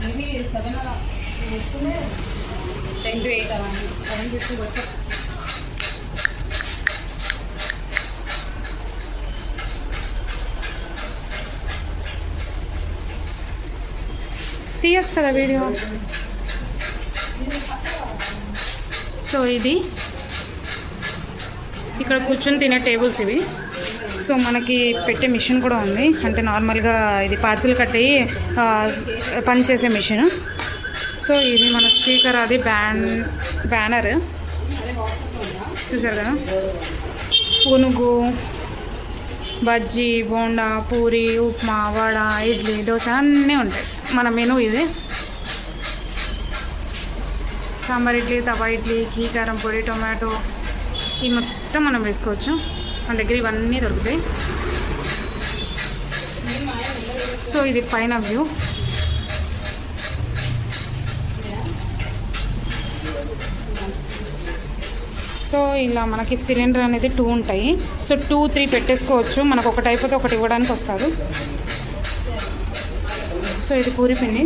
Maybe 7 అలా వస్తుంది, 10 to 8 అలా 7:50 వచ్చా. తీయచ్చు కదా వీడియో. సో ఇది ఇక్కడ కూర్చొని తినే టేబుల్స్ ఇవి. సో మనకి పెట్టే మిషన్ కూడా ఉంది, అంటే నార్మల్గా ఇది పార్సిల్ కట్టి పని చేసే మిషన్. సో ఇది మన స్పీకర్, అది బ్యానర్ చూసారు కదా. పునుగు, బజ్జీ, బోండా, పూరి, ఉప్మా, వడ, ఇడ్లీ, దోశ అన్నీ ఉంటాయి. మన మెనూ ఇది. సాంబార్ ఇడ్లీ, తవా ఇడ్లీ, ఘీ కారం పొడి, టొమాటో, ఈ మొత్తం మనం వేసుకోవచ్చు. మన దగ్గర ఇవన్నీ దొరుకుతాయి. సో ఇది పైన వ్యూ. సో ఇలా మనకి సిలిండర్ అనేది 2 ఉంటాయి. సో 2, 3 పెట్టేసుకోవచ్చు. మనకు ఒకటి అయిపోతే ఒకటి ఇవ్వడానికి వస్తుంది. సో ఇది పూరి పిండి.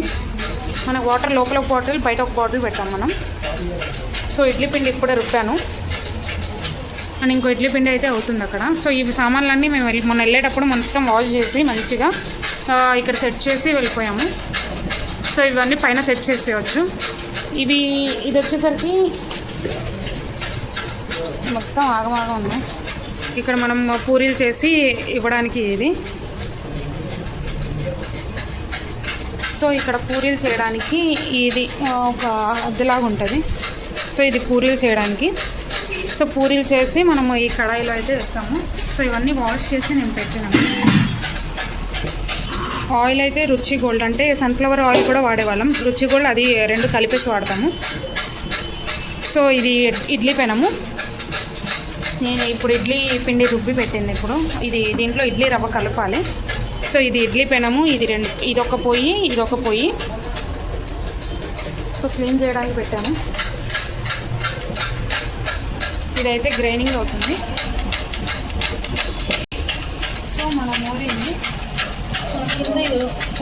మన వాటర్ లోపల ఒక బాటిల్, బయట ఒక బాటిల్ పెట్టాం మనం. సో ఇడ్లీ పిండి ఇప్పుడే రుబ్బాను, అండ్ ఇంకో ఇడ్లీ పిండి అయితే అవుతుంది అక్కడ. సో ఈ సామాన్లన్నీ మేము మొన్న వెళ్ళేటప్పుడు మొత్తం వాష్ చేసి మంచిగా ఇక్కడ సెట్ చేసి వెళ్ళిపోయాము. సో ఇవన్నీ పైన సెట్ చేసేయచ్చు. ఇది వచ్చేసరికి మొత్తం ఆగమాగా ఉన్నాయి. ఇక్కడ మనం పూరీలు చేసి ఇవ్వడానికి ఇది. సో ఇక్కడ పూరీలు చేయడానికి ఇది ఒక అద్దెలాగా ఉంటుంది. సో ఇది పూరీలు చేయడానికి. సో పూరీలు చేసి మనము ఈ కడాయిలో అయితే వేస్తాము. సో ఇవన్నీ వాష్ చేసి నేను పెట్టినాను. ఆయిల్ అయితే రుచి గోల్డ్, అంటే సన్ఫ్లవర్ ఆయిల్ కూడా వాడేవాళ్ళం. రుచి గోల్డ్ అది 2 కలిపేసి వాడతాము. సో ఇది ఇడ్లీ పెనము. నేను ఇప్పుడు ఇడ్లీ పిండి రుబ్బి పెట్టింది. ఇప్పుడు దీంట్లో ఇడ్లీ రవ్వ కలపాలి. సో ఇది ఇడ్లీ పెనము. ఇదొక పొయ్యి, ఇదొక పొయ్యి. సో క్లీన్ చేయడానికి పెట్టాను. ఇదైతే గ్రైండింగ్ అవుతుంది. సో మన మోరీని కింద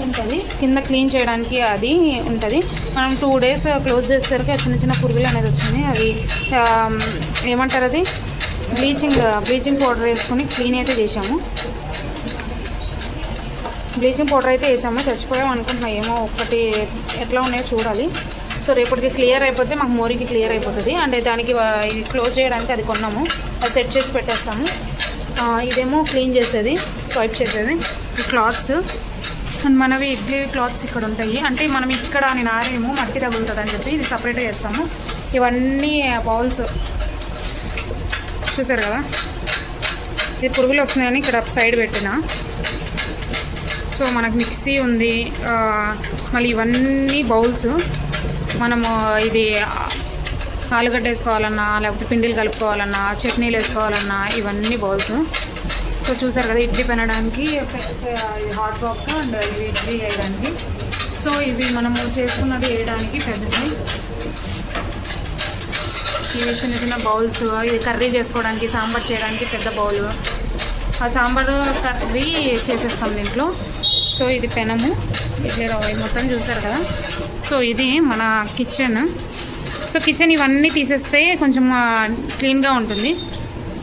ఉంటుంది, కింద క్లీన్ చేయడానికి అది ఉంటుంది. మనం 2 days క్లోజ్ చేసేసరికి చిన్న చిన్న పురుగులు అనేది వచ్చింది. అవి ఏమంటారు, అది బ్లీచింగ్ పౌడర్ వేసుకొని క్లీన్ అయితే చేసాము. బ్లీచింగ్ పౌడర్ అయితే వేసాము. చచ్చిపోయాం అనుకుంటున్నాం, ఏమో ఒకటి ఎట్లా ఉన్నాయో చూడాలి. సో రేపటికి క్లియర్ అయిపోతే మాకు మోరీకి క్లియర్ అయిపోతుంది. అంటే దానికి ఇది క్లోజ్ చేయడానికి అది కొన్నాము, అది సెట్ చేసి పెట్టేస్తాము. ఇదేమో క్లీన్ చేసేది, స్వైప్ చేసేది. ఈ క్లాత్స్ అండ్ మనవి ఇడ్లీ క్లాత్స్ ఇక్కడ ఉంటాయి. అంటే మనం ఇక్కడ నేను ఆరేమో మట్టి తగులుతుంది అని చెప్పి ఇది సపరేట్గా చేస్తాము. ఇవన్నీ బౌల్స్ చూసారు కదా, ఇది పురుగులు వస్తున్నాయని ఇక్కడ సైడ్ పెట్టిన. సో మనకు మిక్సీ ఉంది, మళ్ళీ ఇవన్నీ బౌల్స్. మనము ఇది ఆలుగడ్డ వేసుకోవాలన్నా, లేకపోతే పిండిలు కలుపుకోవాలన్నా, చట్నీలు వేసుకోవాలన్నా, ఇవన్నీ బౌల్స్. సో చూసారు కదా, ఇడ్లీ పెనడానికి హాట్ బాక్స్ అండ్ ఇవి ఇడ్లీ వేయడానికి. సో ఇవి మనము చేసుకున్నది వేయడానికి పెద్దది. ఇవి చిన్న చిన్న బౌల్స్. ఇది కర్రీ చేసుకోవడానికి, సాంబార్ చేయడానికి పెద్ద బౌల్. ఆ సాంబార్ కర్రీ చేసేస్తాం దీంట్లో. సో ఇది పెనము, ఇడ్లీ రవ్వ మొత్తం చూసారు కదా. సో ఇది మన కిచెన్. సో కిచెన్ ఇవన్నీ తీసేస్తే కొంచెం క్లీన్గా ఉంటుంది.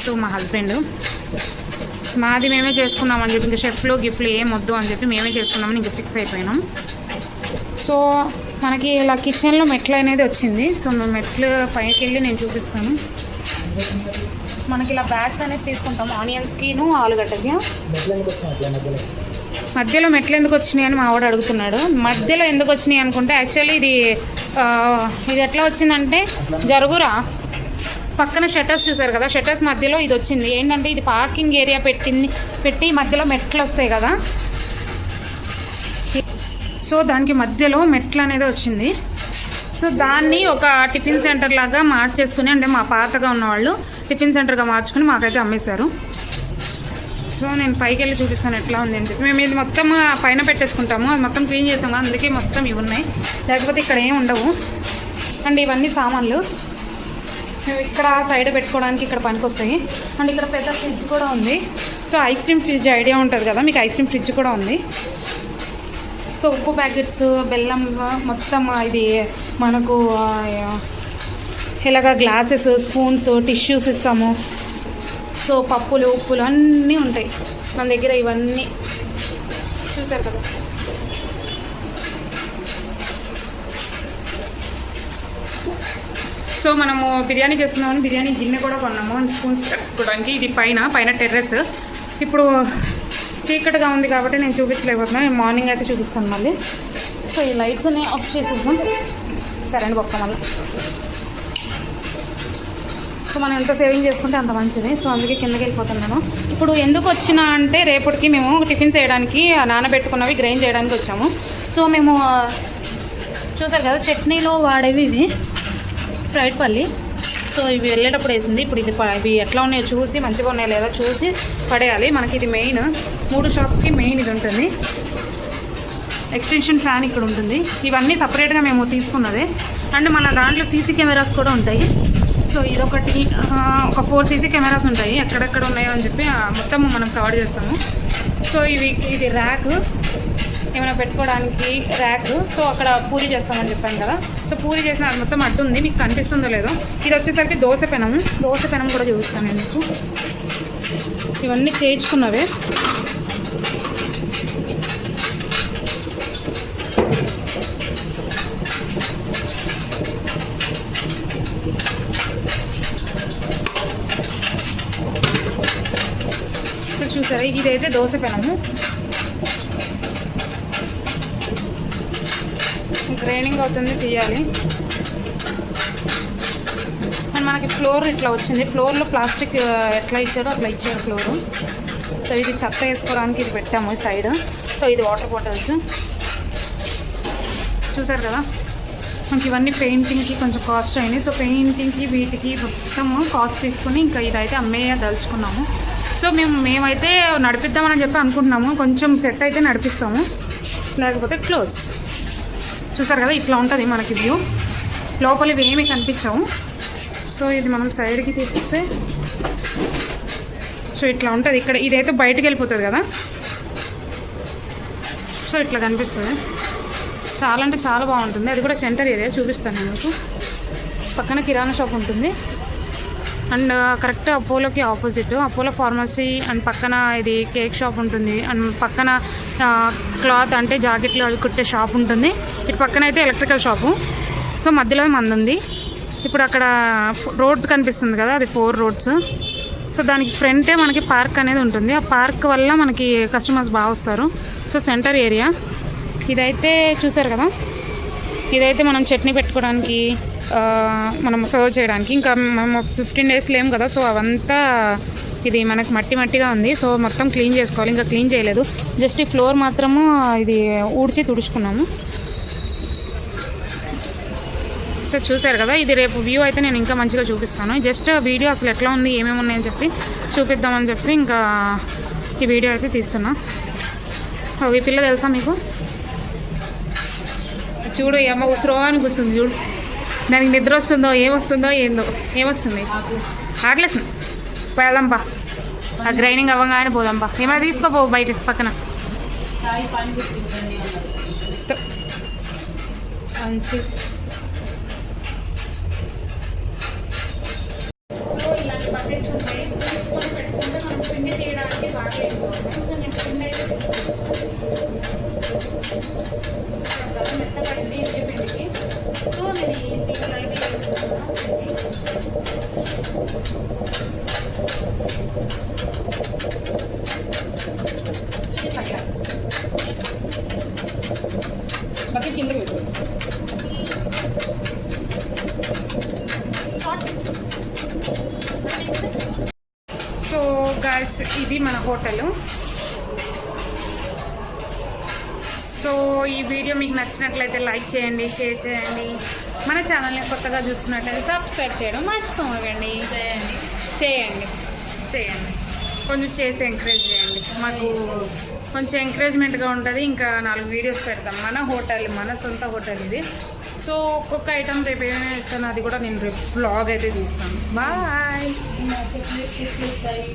సో మా హస్బెండ్, మాది మేమే చేసుకున్నామని చెప్పి, ఇంకా షెఫ్లు గిఫ్ట్లు ఏం వద్దు అని చెప్పి మేమే చేసుకున్నామని ఇంకా ఫిక్స్ అయిపోయినాం. సో మనకి ఇలా కిచెన్లో మెట్లు అనేది వచ్చింది. సో మేము మెట్లు పైకి వెళ్ళి నేను చూపిస్తాను. మనకి ఇలా బ్యాగ్స్ అనేది తీసుకుంటాం, ఆనియన్స్కిను ఆలుగడ్డకి. మధ్యలో మెట్లు ఎందుకు వచ్చినాయి అని మా ఆవిడ అడుగుతున్నాడు. మధ్యలో ఎందుకు వచ్చినాయి అనుకుంటే, యాక్చువల్లీ ఇది ఎట్లా వచ్చిందంటే, జరుగురా పక్కన షట్టర్స్ చూసారు కదా, షట్టర్స్ మధ్యలో ఇది వచ్చింది. ఏంటంటే ఇది పార్కింగ్ ఏరియా పెట్టి మధ్యలో మెట్లు వస్తాయి కదా. సో దానికి మధ్యలో మెట్లు అనేది వచ్చింది. సో దాన్ని ఒక టిఫిన్ సెంటర్ లాగా మార్చేసుకుని, అంటే మా పాతగా ఉన్నవాళ్ళు టిఫిన్ సెంటర్గా మార్చుకుని మాకైతే అమ్మేశారు. సో నేను పైకి వెళ్ళి చూపిస్తాను ఎట్లా ఉంది అని చెప్పి. మేము ఇది మొత్తం పైన పెట్టేసుకుంటాము, అది మొత్తం క్లీన్ చేసాము, అందుకే మొత్తం ఇవి ఉన్నాయి, లేకపోతే ఇక్కడ ఏమి ఉండవు. అండ్ ఇవన్నీ సామాన్లు. మేము ఇక్కడ సైడ్ పెట్టుకోవడానికి ఇక్కడ పనికి వస్తాయి. అండ్ ఇక్కడ పెద్ద ఫ్రిడ్జ్ కూడా ఉంది. So ice cream fridge idea ఉంటుంది కదా మీకు, ఐస్ క్రీమ్ ఫ్రిడ్జ్ కూడా ఉంది. సో ఉప్పు ప్యాకెట్స్, బెల్లం మొత్తం ఇది మనకు ఇలాగా గ్లాసెస్, స్పూన్స్, టిష్యూస్ ఇస్తాము. సో పప్పులు, ఉప్పులు అన్నీ ఉంటాయి మన దగ్గర. ఇవన్నీ చూసారు కదా. సో మనము బిర్యానీ చేసుకున్నామని బిర్యానీ గిన్నె కూడా కొన్నాము అండ్ స్పూన్స్ పెట్టుకోవడానికి. ఇది పైన టెర్రస్. ఇప్పుడు చీకటిగా ఉంది కాబట్టి నేను చూపించలేకపోతున్నాను. నేను మార్నింగ్ అయితే చూపిస్తాను మళ్ళీ. సో ఈ లైట్స్ అన్నీ ఆఫ్ చేసేస్తాం. సరే అండి ఒక్క మళ్ళీ. సో మనం ఎంత సేవింగ్ చేసుకుంటే అంత మంచిది. సో అందుకే కిందకి వెళ్ళిపోతున్నాను. ఇప్పుడు ఎందుకు వచ్చినా అంటే రేపటికి మేము టిఫిన్ చేయడానికి నానబెట్టుకున్నవి గ్రైండ్ చేయడానికి వచ్చాము. సో మేము చూసారు కదా చట్నీలో వాడేవి ఇవి ఫ్రైడ్ పల్లి. సో ఇవి వెళ్ళేటప్పుడు వేసింది. ఇప్పుడు ఇవి ఎట్లా ఉన్నాయో చూసి మంచిగా ఉన్నాయో లేదో చూసి పడేయాలి. మనకి ఇది మెయిన్ 3 షాప్స్కి మెయిన్ ఇది ఉంటుంది. ఎక్స్టెన్షన్ ఫ్యాన్ ఇక్కడ ఉంటుంది. ఇవన్నీ సపరేట్గా మేము తీసుకున్నదే. అండ్ మన దాంట్లో సీసీ కెమెరాస్ కూడా ఉంటాయి. సో ఇదొకటి, ఒక 4 సీసీ కెమెరాస్ ఉంటాయి. ఎక్కడెక్కడ ఉన్నాయో అని చెప్పి మొత్తం మనం కవర్ చేస్తాము. సో ఇది ర్యాక్, ఏమైనా పెట్టుకోవడానికి ర్యాక్. సో అక్కడ పూరి చేస్తామని చెప్పాను కదా. సో పూరి చేసిన అది మొత్తం అడ్డు ఉంది, మీకు కనిపిస్తుందో లేదో. ఇది వచ్చేసరికి దోశ పెనం కూడా చూపిస్తాను నేను మీకు. ఇవన్నీ చేయించుకున్నవే. సో చూసారా ఇదైతే దోశ పెనము. గ్రైండింగ్ అవుతుంది, తీయాలి. అండ్ మనకి ఫ్లోర్ ఇట్లా వచ్చింది. ఫ్లోర్లో ప్లాస్టిక్ ఎట్లా ఇచ్చారో అట్లా ఇచ్చారు ఫ్లోరు. సో ఇది చెత్త వేసుకోవడానికి ఇది పెట్టాము సైడ్. సో ఇది వాటర్ బాటిల్స్ చూసారు కదా. మనకి ఇవన్నీ పెయింటింగ్కి కొంచెం కాస్ట్ అయినాయి. సో పెయింటింగ్కి వీటికి మొత్తము కాస్ట్ తీసుకుని ఇంకా ఇదైతే దలుచుకున్నాము. సో మేమైతే నడిపిద్దామని చెప్పి అనుకుంటున్నాము. కొంచెం సెట్ అయితే నడిపిస్తాము, లేకపోతే క్లోజ్. చూసారు కదా ఇట్లా ఉంటుంది మనకి వ్యూ. లోపల ఇవి ఏమీ కనిపించవు. సో ఇది మనం సైడ్కి తీసిస్తే సో ఇట్లా ఉంటుంది. ఇక్కడ ఇదైతే బయటకు వెళ్ళిపోతుంది కదా. సో ఇట్లా కనిపిస్తుంది. చాలా అంటే చాలా బాగుంటుంది. అది కూడా సెంటర్ ఏరియా చూపిస్తాను నేను మీకు. పక్కన కిరాణా షాప్ ఉంటుంది. అండ్ కరెక్ట్ అపోలోకి ఆపోజిట్ అపోలో ఫార్మసీ. అండ్ పక్కన ఇది కేక్ షాప్ ఉంటుంది. అండ్ పక్కన క్లాత్ అంటే జాకెట్లు అవి కుట్టే షాప్ ఉంటుంది. ఇటు పక్కన అయితే ఎలక్ట్రికల్ షాపు. సో మధ్యలో మంది. ఇప్పుడు అక్కడ రోడ్ కనిపిస్తుంది కదా, అది 4 రోడ్స్. సో దానికి ఫ్రంటే మనకి పార్క్ అనేది ఉంటుంది. ఆ పార్క్ వల్ల మనకి కస్టమర్స్ బాగా వస్తారు. సో సెంటర్ ఏరియా ఇదైతే చూసారు కదా. ఇదైతే మనం చట్నీ పెట్టుకోవడానికి, మనం సర్వ్ చేయడానికి. ఇంకా మేము 15 డేస్ లేము కదా. సో అవంతా ఇది మనకు మట్టిగా ఉంది. సో మొత్తం క్లీన్ చేసుకోవాలి. ఇంకా క్లీన్ చేయలేదు. జస్ట్ ఈ ఫ్లోర్ మాత్రము ఇది ఊడ్చి తుడుచుకున్నాము. సో చూసారు కదా. ఇది రేపు వ్యూ అయితే నేను ఇంకా మంచిగా చూపిస్తాను. జస్ట్ వీడియో అసలు ఎట్లా ఉంది, ఏమేమి ఉన్నాయని చెప్పి చూపిద్దామని చెప్పి ఇంకా ఈ వీడియో అయితే తీస్తున్నా. ఈ పిల్ల తెలుసా మీకు? చూడు అమ్మ ఉసురో అని కూర్చుంది చూడు. దానికి నిద్ర వస్తుందో ఏమొస్తుందో ఏమొస్తుంది, ఆకలేస్తుంది. పోదాంపా, ఆ గ్రైండింగ్ అవ్వగానే పోదాంపా. ఏమైనా తీసుకోపో బయట పక్కన. మంచి సో ఇలాంటి బకెట్స్ ఉంటాయి. తీసుకొని పెట్టుకుంటే మనం పిండి తీయడానికి బాగా వేసుకోవాలి. సో నేను పిండి అయితే మెత్తపడింది ఇంటి పిండికి. సో నేను దీంట్లో అయితే వేసేస్తున్నాను. బకెట్ కిందకి పెట్టుకోవచ్చు. సో గాయ్స్ ఇది మన హోటలు. సో ఈ వీడియో మీకు నచ్చినట్లయితే లైక్ చేయండి, షేర్ చేయండి. మన ఛానల్ని కొత్తగా చూస్తున్నట్లయితే సబ్స్క్రైబ్ చేయడం మర్చిపోకండి. చేయండి కొంచెం చేసి ఎంకరేజ్ చేయండి. మాకు కొంచెం ఎంకరేజ్మెంట్గా ఉంటుంది. ఇంకా 4 వీడియోస్ పెడతాం. మన హోటల్, మన సొంత హోటల్ ఇది. సో ఒక్కొక్క ఐటమ్ రేపు ఏమైనా ఇస్తాను, అది కూడా నేను రేపు బ్లాగ్ అయితే తీస్తాను. బాయ్. చెక్లిస్ట్ వచ్చేసాయి.